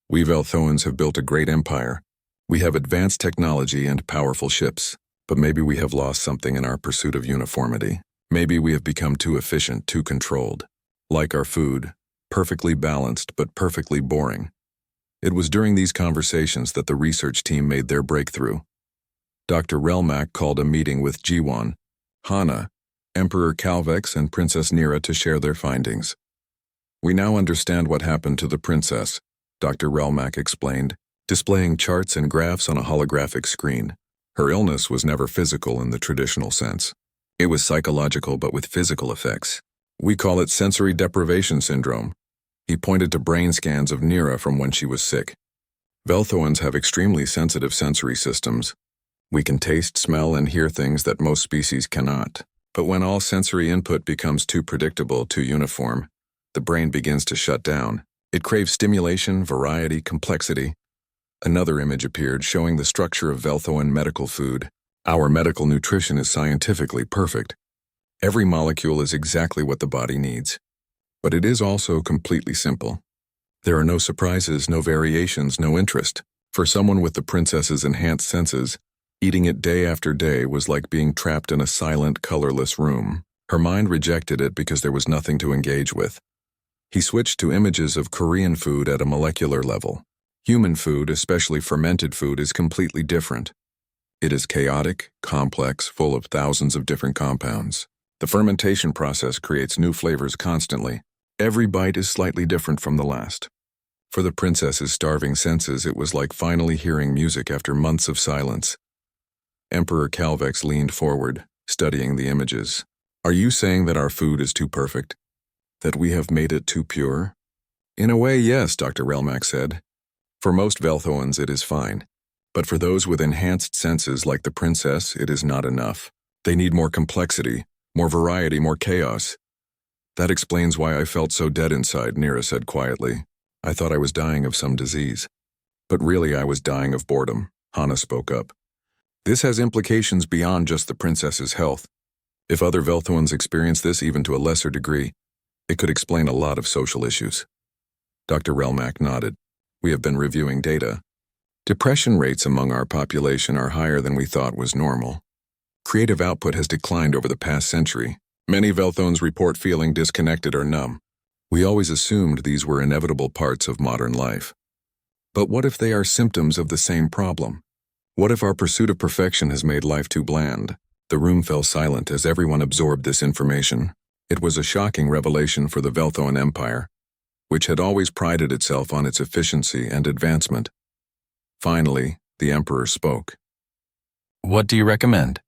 We Velthoans have built a great empire. We have advanced technology and powerful ships, but maybe we have lost something in our pursuit of uniformity. Maybe we have become too efficient, too controlled. Like our food, perfectly balanced but perfectly boring." It was during these conversations that the research team made their breakthrough. Dr. Relmak called a meeting with Jiwon, Hana, Emperor Calvex, and Princess Nira to share their findings. "We now understand what happened to the princess," Dr. Relmak explained, displaying charts and graphs on a holographic screen. "Her illness was never physical in the traditional sense. It was psychological but with physical effects. We call it sensory deprivation syndrome." He pointed to brain scans of Nira from when she was sick. "Velthoans have extremely sensitive sensory systems. We can taste, smell, and hear things that most species cannot. But when all sensory input becomes too predictable, too uniform, the brain begins to shut down. It craves stimulation, variety, complexity." Another image appeared showing the structure of Velthoan medical food. "Our medical nutrition is scientifically perfect. Every molecule is exactly what the body needs. But it is also completely simple. There are no surprises, no variations, no interest. For someone with the princess's enhanced senses, eating it day after day was like being trapped in a silent, colorless room. Her mind rejected it because there was nothing to engage with." He switched to images of Korean food at a molecular level. Human food, especially fermented food, is completely different. It is chaotic, complex, full of thousands of different compounds. The fermentation process creates new flavors constantly. Every bite is slightly different from the last. For the princess's starving senses, it was like finally hearing music after months of silence. Emperor Calvex leaned forward, studying the images. "Are you saying that our food is too perfect? That we have made it too pure?" "In a way, yes," Dr. Relmak said. "For most Velthoans, it is fine. But for those with enhanced senses like the princess, it is not enough. They need more complexity, more variety, more chaos." "That explains why I felt so dead inside," Nira said quietly. "I thought I was dying of some disease. But really I was dying of boredom," Hana spoke up. "This has implications beyond just the princess's health. If other Velthoans experience this even to a lesser degree, it could explain a lot of social issues." Dr. Relmak nodded. "We have been reviewing data. Depression rates among our population are higher than we thought was normal. Creative output has declined over the past century. Many Velthoans report feeling disconnected or numb. We always assumed these were inevitable parts of modern life. But what if they are symptoms of the same problem? What if our pursuit of perfection has made life too bland?" The room fell silent as everyone absorbed this information. It was a shocking revelation for the Velthoan Empire, which had always prided itself on its efficiency and advancement. Finally, the Emperor spoke. "What do you recommend?"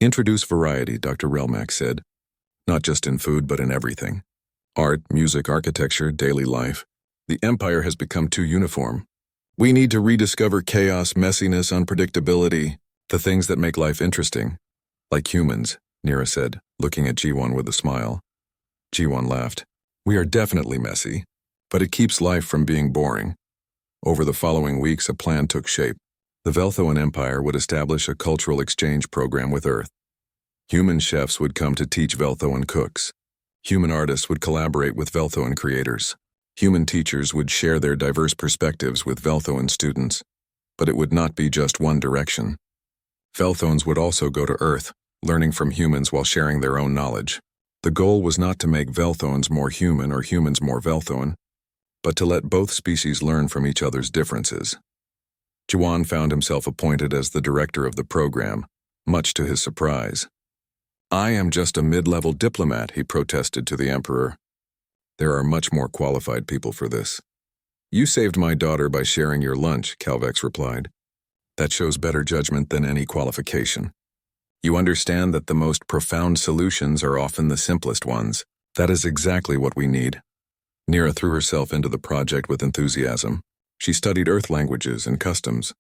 Introduce variety, Dr. Relmack said. Not just in food, but in everything. Art, music, architecture, daily life. The empire has become too uniform. We need to rediscover chaos, messiness, unpredictability, the things that make life interesting. Like humans, Nira said, looking at Jiwon with a smile. Jiwon laughed. We are definitely messy, but it keeps life from being boring. Over the following weeks, a plan took shape. The Velthoan Empire would establish a cultural exchange program with Earth. Human chefs would come to teach Velthoan cooks. Human artists would collaborate with Velthoan creators. Human teachers would share their diverse perspectives with Velthoan students. But it would not be just one direction. Velthoans would also go to Earth, learning from humans while sharing their own knowledge. The goal was not to make Velthoans more human or humans more Velthoan, but to let both species learn from each other's differences. Jiwon found himself appointed as the director of the program, much to his surprise. I am just a mid-level diplomat, he protested to the emperor. There are much more qualified people for this. You saved my daughter by sharing your lunch, Calvex replied. That shows better judgment than any qualification. You understand that the most profound solutions are often the simplest ones. That is exactly what we need. Nira threw herself into the project with enthusiasm. She studied Earth languages and customs.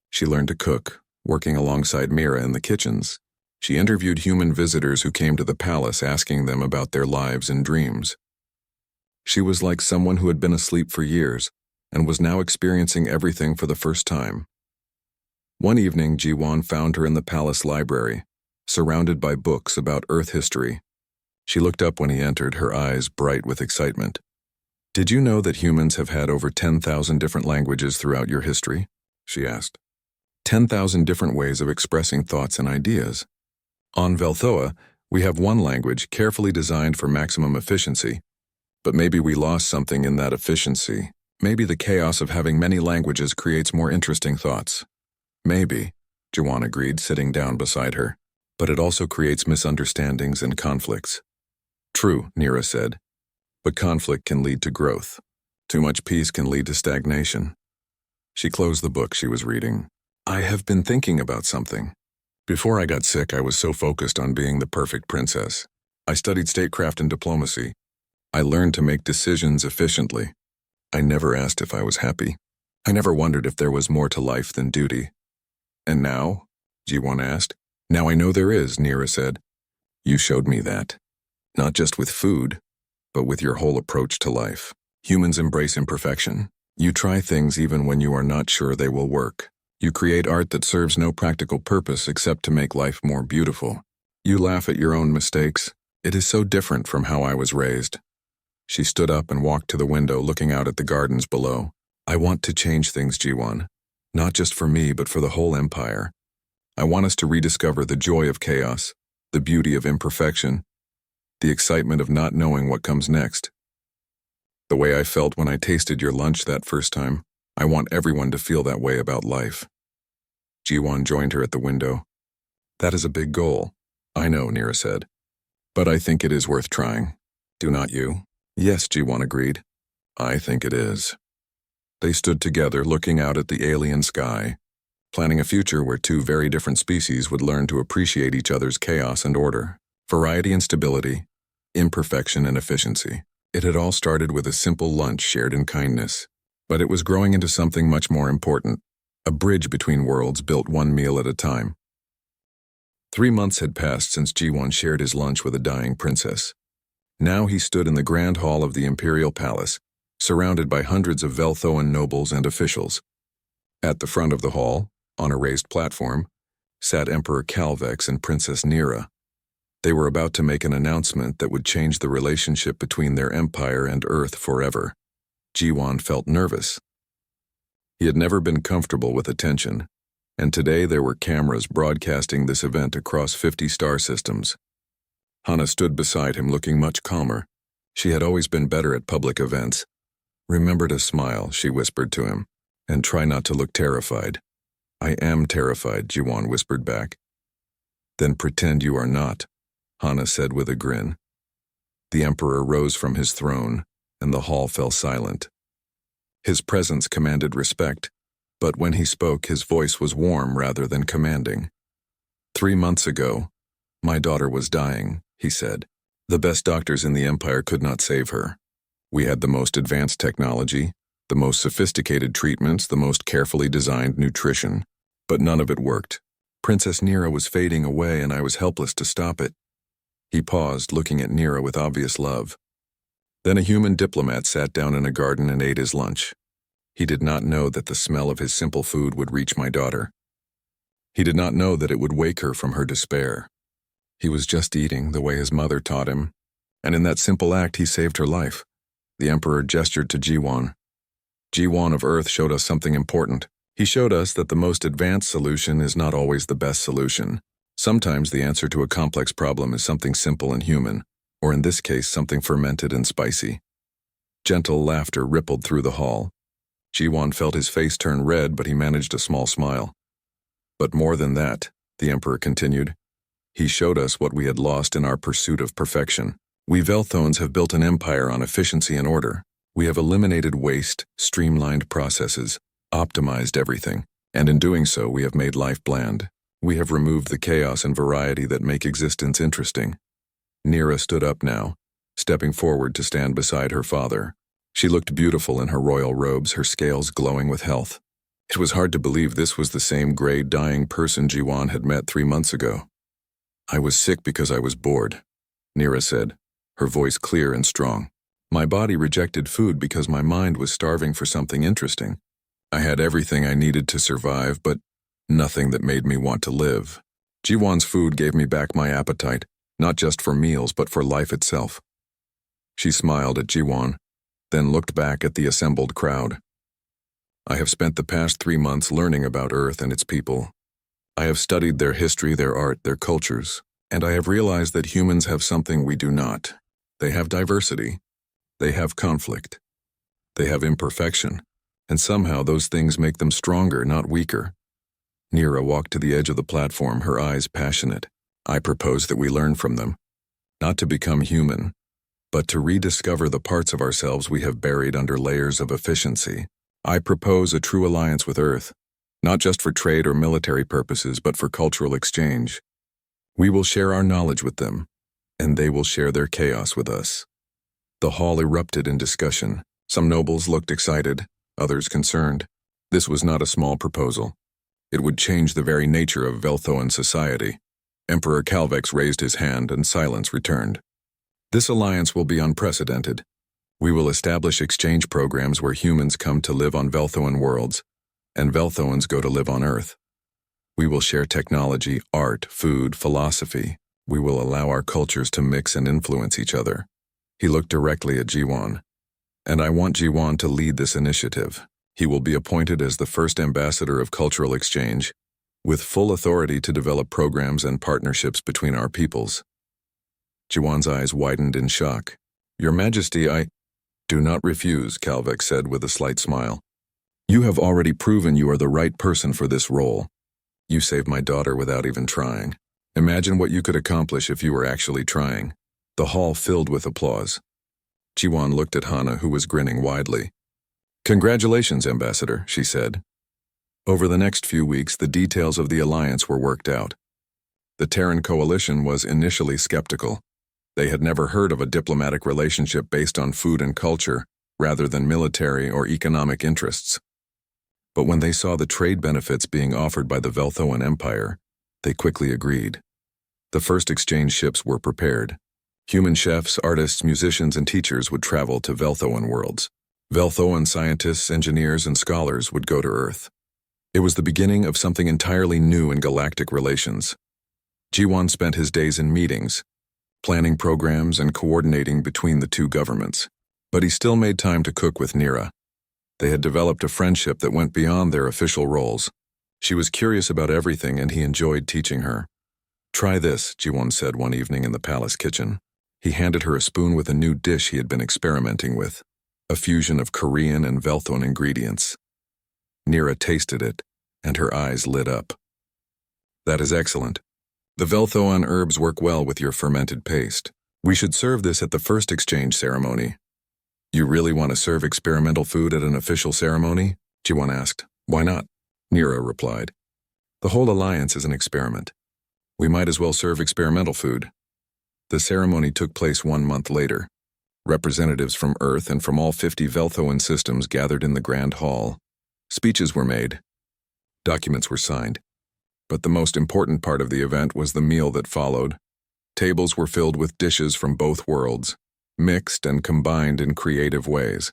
She learned to cook, working alongside Mira in the kitchens. She interviewed human visitors who came to the palace, asking them about their lives and dreams. She was like someone who had been asleep for years and was now experiencing everything for the first time. One evening, Jiwon found her in the palace library, surrounded by books about Earth history. She looked up when he entered, her eyes bright with excitement. Did you know that humans have had over 10,000 different languages throughout your history? She asked. 10,000 different ways of expressing thoughts and ideas. On Velthoa, we have one language carefully designed for maximum efficiency. But maybe we lost something in that efficiency. Maybe the chaos of having many languages creates more interesting thoughts. Maybe, Jiwon agreed, sitting down beside her. But it also creates misunderstandings and conflicts. True, Nira said. But conflict can lead to growth. Too much peace can lead to stagnation. She closed the book she was reading. I have been thinking about something. Before I got sick, I was so focused on being the perfect princess. I studied statecraft and diplomacy. I learned to make decisions efficiently. I never asked if I was happy. I never wondered if there was more to life than duty. And now? Jiwon asked. Now I know there is, Nira said. You showed me that. Not just with food, but with your whole approach to life. Humans embrace imperfection. You try things even when you are not sure they will work. You create art that serves no practical purpose except to make life more beautiful. You laugh at your own mistakes. It is so different from how I was raised. She stood up and walked to the window, looking out at the gardens below. I want to change things, Jiwon. Not just for me, but for the whole empire. I want us to rediscover the joy of chaos, the beauty of imperfection, the excitement of not knowing what comes next. The way I felt when I tasted your lunch that first time, I want everyone to feel that way about life. Jiwon joined her at the window. That is a big goal. I know, Nira said. But I think it is worth trying. Do not you? Yes, Jiwon agreed. I think it is. They stood together looking out at the alien sky, planning a future where two very different species would learn to appreciate each other's chaos and order, variety and stability, imperfection and efficiency. It had all started with a simple lunch shared in kindness, but it was growing into something much more important, a bridge between worlds built one meal at a time. 3 months had passed since Jiwon shared his lunch with a dying princess. Now he stood in the grand hall of the imperial palace, surrounded by hundreds of Velthoan nobles and officials. At the front of the hall, on a raised platform, sat Emperor Calvex and Princess Nira. They were about to make an announcement that would change the relationship between their empire and Earth forever. Jiwon felt nervous. He had never been comfortable with attention, and today there were cameras broadcasting this event across 50 star systems. Hana stood beside him looking much calmer. She had always been better at public events. Remember to smile, she whispered to him, and try not to look terrified. I am terrified, Jiwon whispered back. Then pretend you are not, Hana said with a grin. The emperor rose from his throne, and the hall fell silent. His presence commanded respect, but when he spoke, his voice was warm rather than commanding. 3 months ago, My daughter was dying, he said. The best doctors in the Empire could not save her. We had the most advanced technology, the most sophisticated treatments, the most carefully designed nutrition, but none of it worked. Princess Nira was fading away and I was helpless to stop it. He paused, looking at Nira with obvious love. Then a human diplomat sat down in a garden and ate his lunch. He did not know that the smell of his simple food would reach my daughter. He did not know that it would wake her from her despair. He was just eating the way his mother taught him, and in that simple act he saved her life. The Emperor gestured to Jiwan. Jiwan of Earth showed us something important. He showed us that the most advanced solution is not always the best solution. Sometimes the answer to a complex problem is something simple and human, or in this case something fermented and spicy. Gentle laughter rippled through the hall. Jiwan felt his face turn red, but he managed a small smile. But more than that, the Emperor continued, he showed us what we had lost in our pursuit of perfection. We Velthones have built an empire on efficiency and order. We have eliminated waste, streamlined processes, optimized everything, and in doing so we have made life bland. We have removed the chaos and variety that make existence interesting. Nira stood up now, stepping forward to stand beside her father. She looked beautiful in her royal robes, her scales glowing with health. It was hard to believe this was the same gray, dying person Jiwan had met 3 months ago. I was sick because I was bored, Nira said, her voice clear and strong. My body rejected food because my mind was starving for something interesting. I had everything I needed to survive, but nothing that made me want to live. Jiwan's food gave me back my appetite, not just for meals, but for life itself. She smiled at Jiwan, then looked back at the assembled crowd. I have spent the past 3 months learning about Earth and its people. I have studied their history, their art, their cultures, and I have realized that humans have something we do not. They have diversity. They have conflict. They have imperfection, and somehow those things make them stronger, not weaker. Nira walked to the edge of the platform, her eyes passionate. I propose that we learn from them, not to become human, but to rediscover the parts of ourselves we have buried under layers of efficiency. I propose a true alliance with Earth, not just for trade or military purposes, but for cultural exchange. We will share our knowledge with them, and they will share their chaos with us. The hall erupted in discussion. Some nobles looked excited, others concerned. This was not a small proposal. It would change the very nature of Velthoan society. Emperor Calvex raised his hand and silence returned. This alliance will be unprecedented. We will establish exchange programs where humans come to live on Velthoan worlds, and Velthoans go to live on Earth. We will share technology, art, food, philosophy. We will allow our cultures to mix and influence each other. He looked directly at Jiwan. And I want Jiwan to lead this initiative. He will be appointed as the first ambassador of cultural exchange, with full authority to develop programs and partnerships between our peoples. Jiwan's eyes widened in shock. Your Majesty, I do not refuse, Calvex said with a slight smile. You have already proven you are the right person for this role. You saved my daughter without even trying. Imagine what you could accomplish if you were actually trying. The hall filled with applause. Jiwan looked at Hana, who was grinning widely. Congratulations, Ambassador, she said. Over the next few weeks, the details of the alliance were worked out. The Terran coalition was initially skeptical. They had never heard of a diplomatic relationship based on food and culture, rather than military or economic interests. But when they saw the trade benefits being offered by the Velthoan Empire, they quickly agreed. The first exchange ships were prepared. Human chefs, artists, musicians, and teachers would travel to Velthoan worlds. Velthoan scientists, engineers, and scholars would go to Earth. It was the beginning of something entirely new in galactic relations. Jiwan spent his days in meetings, planning programs and coordinating between the two governments. But he still made time to cook with Nira. They had developed a friendship that went beyond their official roles. She was curious about everything, and he enjoyed teaching her. Try this, Jiwan said one evening in the palace kitchen. He handed her a spoon with a new dish he had been experimenting with, a fusion of Korean and Velthoan ingredients. Nira tasted it, and her eyes lit up. That is excellent. The Velthoan herbs work well with your fermented paste. We should serve this at the first exchange ceremony. You really want to serve experimental food at an official ceremony? Jiwan asked. Why not? Nira replied. The whole alliance is an experiment. We might as well serve experimental food. The ceremony took place 1 month later. Representatives from Earth and from all 50 Velthoan systems gathered in the Grand Hall. Speeches were made. Documents were signed. But the most important part of the event was the meal that followed. Tables were filled with dishes from both worlds, mixed and combined in creative ways.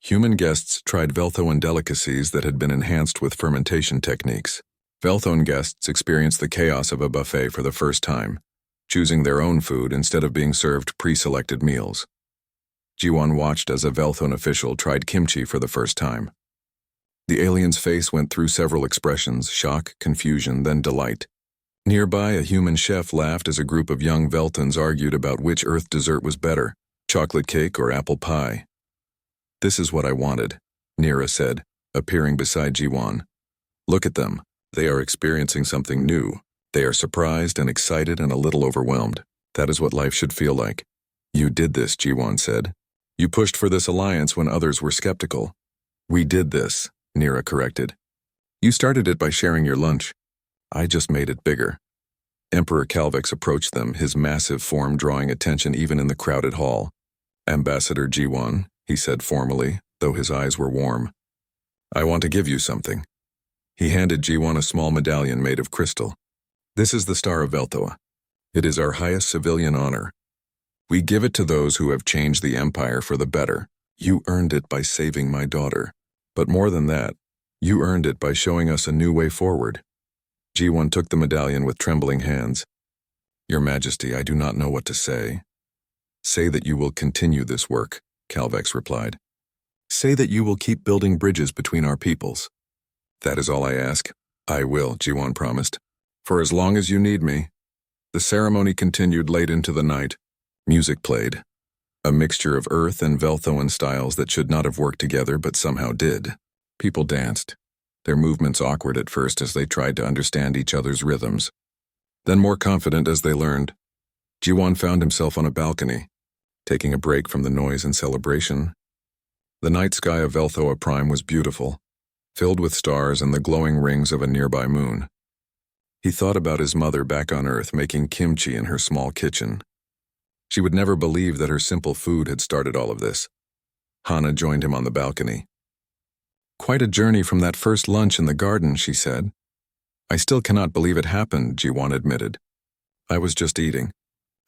Human guests tried Velthoan delicacies that had been enhanced with fermentation techniques. Velthoan guests experienced the chaos of a buffet for the first time, choosing their own food instead of being served pre-selected meals. Jiwon watched as a Velthoan official tried kimchi for the first time. The alien's face went through several expressions: shock, confusion, then delight. Nearby, a human chef laughed as a group of young Veltons argued about which Earth dessert was better, chocolate cake or apple pie. "This is what I wanted," Nira said, appearing beside Jiwon. "Look at them. They are experiencing something new. They are surprised and excited and a little overwhelmed. That is what life should feel like." "You did this," Jiwon said. "You pushed for this alliance when others were skeptical." "We did this," Nira corrected. "You started it by sharing your lunch. I just made it bigger." Emperor Calvex approached them, his massive form drawing attention even in the crowded hall. "Ambassador Jiwon," he said formally, though his eyes were warm. "I want to give you something." He handed Jiwon a small medallion made of crystal. "This is the Star of Velthoa. It is our highest civilian honor. We give it to those who have changed the Empire for the better. You earned it by saving my daughter. But more than that, you earned it by showing us a new way forward." Jiwon took the medallion with trembling hands. "Your Majesty, I do not know what to say." "Say that you will continue this work," Calvex replied. "Say that you will keep building bridges between our peoples." "That is all I ask." "I will," Jiwon promised. "For as long as you need me." The ceremony continued late into the night. Music played. A mixture of Earth and Velthoan styles that should not have worked together but somehow did. People danced, their movements awkward at first as they tried to understand each other's rhythms, then more confident as they learned. Jiwon found himself on a balcony, taking a break from the noise and celebration. The night sky of Velthoa Prime was beautiful, filled with stars and the glowing rings of a nearby moon. He thought about his mother back on Earth making kimchi in her small kitchen. She would never believe that her simple food had started all of this. Hana joined him on the balcony. "Quite a journey from that first lunch in the garden," she said. "I still cannot believe it happened," Jiwon admitted. "I was just eating.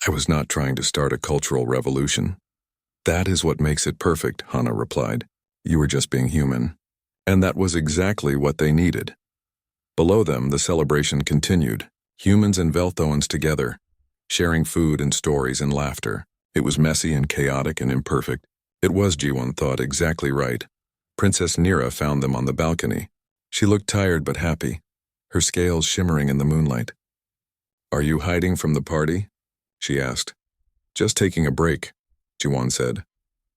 I was not trying to start a cultural revolution." "That is what makes it perfect," Hana replied. "You were just being human." And that was exactly what they needed. Below them, the celebration continued, humans and Velthoans together, sharing food and stories and laughter. It was messy and chaotic and imperfect. It was, Jiwon thought, exactly right. Princess Nira found them on the balcony. She looked tired but happy, her scales shimmering in the moonlight. "Are you hiding from the party?" she asked. "Just taking a break," Jiwon said.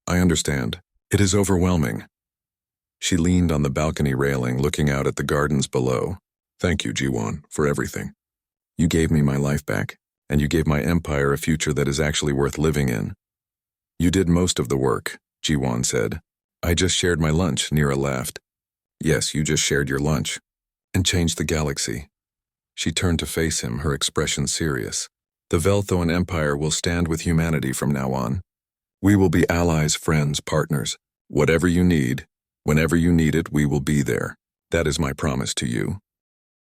"I understand. It is overwhelming." She leaned on the balcony railing, looking out at the gardens below. "Thank you, Jiwon, for everything. You gave me my life back, and you gave my empire a future that is actually worth living in." "You did most of the work," Jiwon said. "I just shared my lunch," Nira laughed. "Yes, you just shared your lunch. And changed the galaxy." She turned to face him, her expression serious. "The Velthoan Empire will stand with humanity from now on. We will be allies, friends, partners. Whatever you need, whenever you need it, we will be there. That is my promise to you."